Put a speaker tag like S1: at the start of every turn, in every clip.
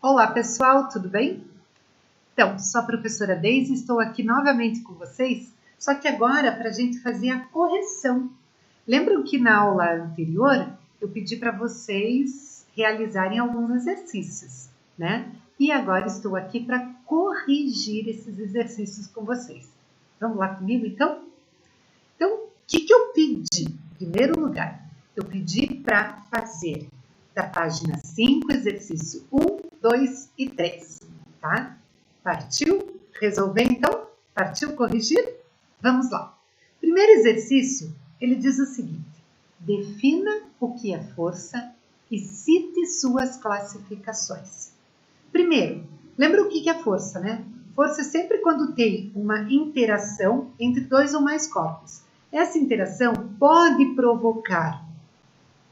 S1: Olá pessoal, tudo bem? Então, sou a professora Deise, estou aqui novamente com vocês, só que agora para a gente fazer a correção. Lembram que na aula anterior eu pedi para vocês realizarem alguns exercícios, né? E agora estou aqui para corrigir esses exercícios com vocês. Vamos lá comigo então? Então, o que eu pedi? Em primeiro lugar, eu pedi para fazer da página 5, exercício 1, 2 e 3, tá? Partiu? Resolver então? Partiu corrigir? Vamos lá. Primeiro exercício, ele diz o seguinte: defina o que é força e cite suas classificações. Primeiro, lembra o que é força, né? Força é sempre quando tem uma interação entre dois ou mais corpos. Essa interação pode provocar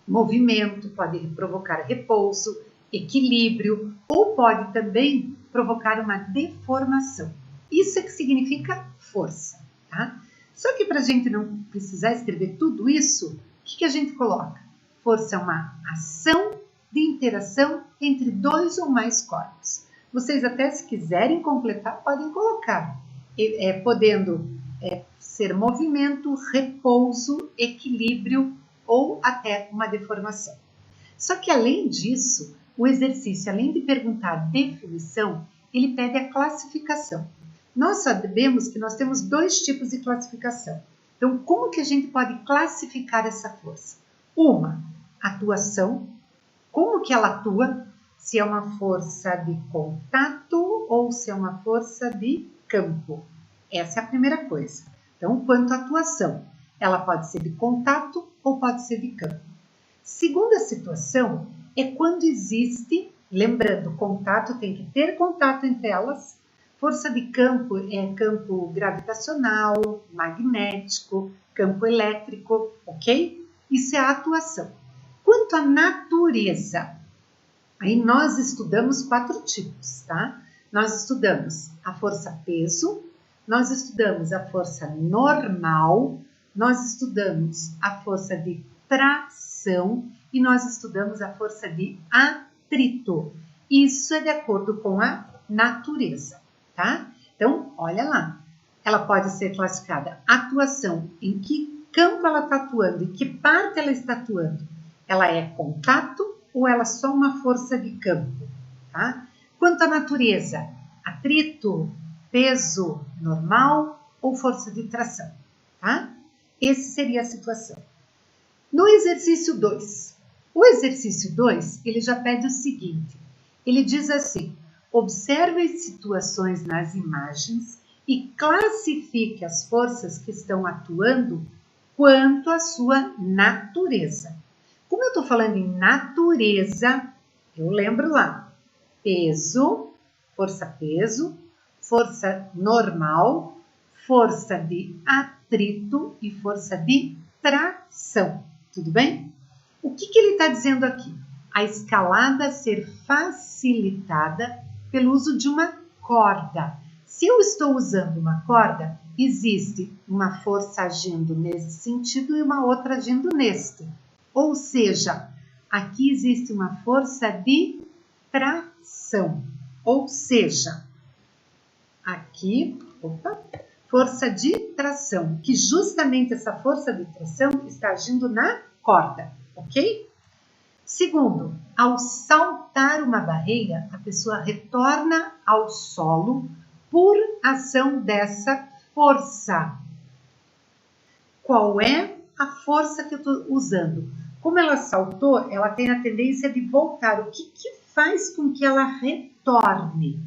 S1: movimento, pode provocar repouso, equilíbrio ou pode também provocar uma deformação. Isso é que significa força, tá? Só que para a gente não precisar escrever tudo isso, o que a gente coloca? Força é uma ação de interação entre dois ou mais corpos. Vocês até se quiserem completar, podem colocar, podendo ser movimento, repouso, equilíbrio ou até uma deformação. Só que além disso, o exercício, além de perguntar a definição, ele pede a classificação. Nós sabemos que nós temos dois tipos de classificação. Então, como que a gente pode classificar essa força? Uma, atuação. Como que ela atua? Se é uma força de contato ou se é uma força de campo. Essa é a primeira coisa. Então, quanto à atuação, ela pode ser de contato ou pode ser de campo. Segunda situação é quando existe, lembrando, contato tem que ter contato entre elas. Força de campo é campo gravitacional, magnético, campo elétrico, ok? Isso é a atuação. Quanto à natureza, aí nós estudamos 4 tipos, tá? Nós estudamos a força-peso, nós estudamos a força normal, nós estudamos a força de tração e nós estudamos a força de atrito. Isso é de acordo com a natureza, tá? Então, olha lá. Ela pode ser classificada atuação, em que campo ela está atuando, em que parte ela está atuando. Ela é contato ou ela é só uma força de campo, tá? Quanto à natureza, atrito, peso normal ou força de tração, tá? Essa seria a situação. No exercício 2, o exercício 2, ele já pede o seguinte, ele diz assim, observe as situações nas imagens e classifique as forças que estão atuando quanto à sua natureza. Como eu estou falando em natureza, eu lembro lá, peso, força normal, força de atrito e força de tração. Tudo bem? O que ele está dizendo aqui? A escalada ser facilitada pelo uso de uma corda. Se eu estou usando uma corda, existe uma força agindo nesse sentido e uma outra agindo neste. Ou seja, aqui existe uma força de tração. Ou seja, aqui, força de tração, que justamente essa força de tração está agindo na corda, ok? Segundo, ao saltar uma barreira, a pessoa retorna ao solo por ação dessa força. Qual é a força que eu estou usando? Como ela saltou, ela tem a tendência de voltar. O que faz com que ela retorne?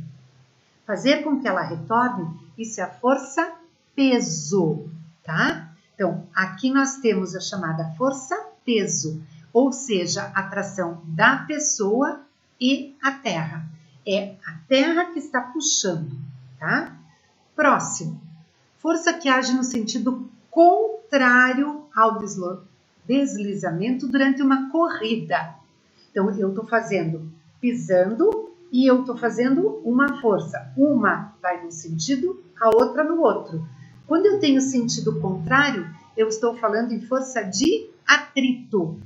S1: Fazer com que ela retorne, isso é a força-peso, tá? Então, aqui nós temos a chamada força-peso, ou seja, a atração da pessoa e a terra. É a terra que está puxando, tá? Próximo, força que age no sentido contrário ao deslizamento durante uma corrida. Então, eu estou pisando e eu estou fazendo uma força. Uma vai num sentido, a outra no outro. Quando eu tenho sentido contrário, eu estou falando em força de atrito.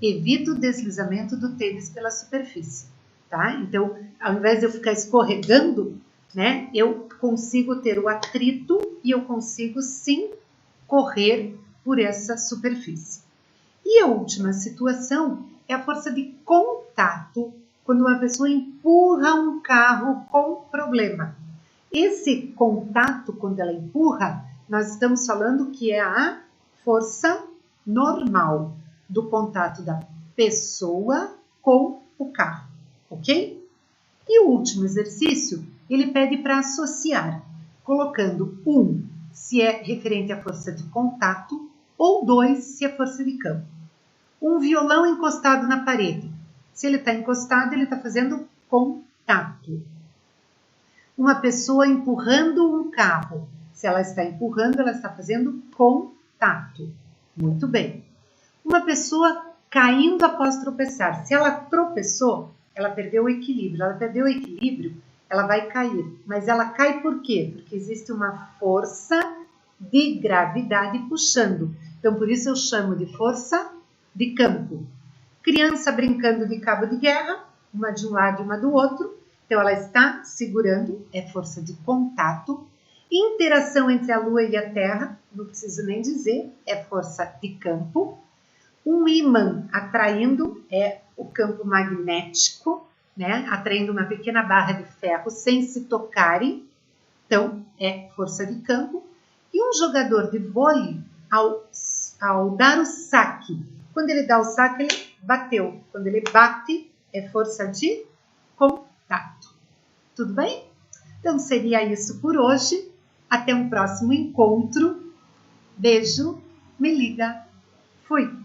S1: Evita o deslizamento do tênis pela superfície, tá? Então, ao invés de eu ficar escorregando, né, eu consigo ter o atrito e eu consigo sim correr por essa superfície. E a última situação é a força de contato, quando uma pessoa empurra um carro com problema. Esse contato, quando ela empurra, nós estamos falando que é a força normal do contato da pessoa com o carro, ok? E o último exercício, ele pede para associar, colocando 1, se é referente à força de contato, ou 2, se é força de campo. Um violão encostado na parede. Se ele está encostado, ele está fazendo contato. Uma pessoa empurrando um carro. Se ela está empurrando, ela está fazendo contato. Muito bem. Uma pessoa caindo após tropeçar. Se ela tropeçou, ela perdeu o equilíbrio. Ela perdeu o equilíbrio, ela vai cair. Mas ela cai por quê? Porque existe uma força de gravidade puxando. Então, por isso eu chamo de força de campo. Criança brincando de cabo de guerra, uma de um lado e uma do outro. Então, ela está segurando, é força de contato. Interação entre a Lua e a Terra, não preciso nem dizer, é força de campo. Um ímã atraindo, é o campo magnético, né? Atraindo uma pequena barra de ferro sem se tocarem. Então, é força de campo. E um jogador de vôlei, ao dar o saque, quando ele dá o saque, ele bateu. Quando ele bate, é força de contato. Tudo bem? Então, seria isso por hoje. Até um próximo encontro. Beijo, me liga. Fui!